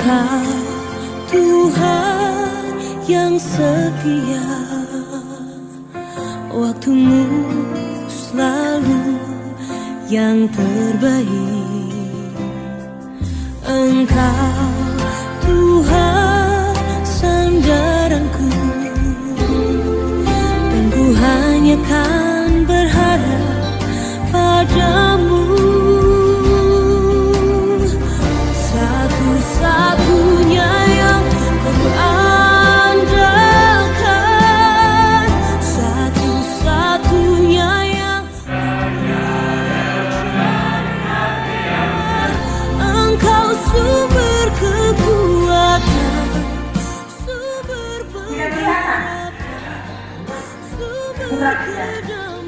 Engkau Tuhan yang setia, waktumu selalu yang terbaik. Engkau Tuhan sandaranku, dan ku hanya kan berharap padamu. Satu-satunya yang ku andalkan, satu-satunya yang Engkau sumber kekuatan, sumber pengharapan, sumber kedamaian.